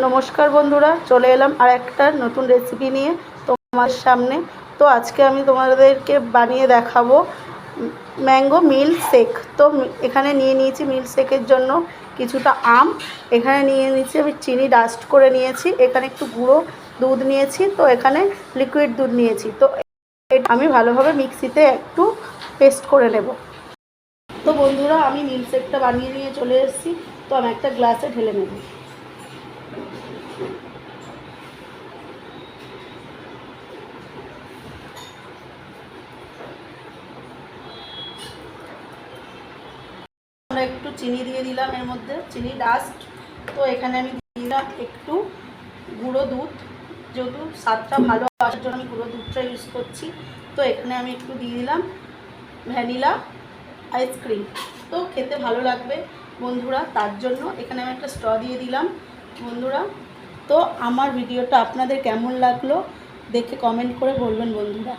নমস্কার বন্ধুরা, চলে এলাম আর একটা নতুন রেসিপি নিয়ে তোমার সামনে। তো আজকে আমি তোমাদেরকে বানিয়ে দেখাবো ম্যাঙ্গো মিল্ক শেক। তো এখানে নিয়ে নিয়েছি মিল্ক শেকের জন্য কিছুটা আম, এখানে নিয়ে নিয়েছি আমি চিনি ডাস্ট করে নিয়েছি, এখানে একটু গুঁড়ো দুধ নিয়েছি, তো এখানে লিকুইড দুধ নিয়েছি। তো এটা আমি ভালোভাবে মিক্সিতে একটু পেস্ট করে নেব। তো বন্ধুরা, আমি মিল্ক শেকটা বানিয়ে নিয়ে চলে এসেছি। তো আমি একটা গ্লাসে ঢেলে নেব। আমরা একটু চিনি দিয়ে দিলাম, এর মধ্যে চিনি ডাস্ট। তো এখানে আমি দিয়ে দিলাম একটু গুঁড়ো দুধ, যেহেতু স্বাদটা ভালো আসার জন্য আমি গুঁড়ো দুধটা ইউজ করছি। তো এখানে আমি একটু দিয়ে দিলাম ভ্যানিলা আইসক্রিম। তো খেতে ভালো লাগবে বন্ধুরা, তার জন্য এখানে আমি একটা স্ট্র দিয়ে দিলাম বন্ধুরা। তো আমার ভিডিওটা আপনাদের কেমন লাগলো দেখে কমেন্ট করে বলবেন বন্ধুরা।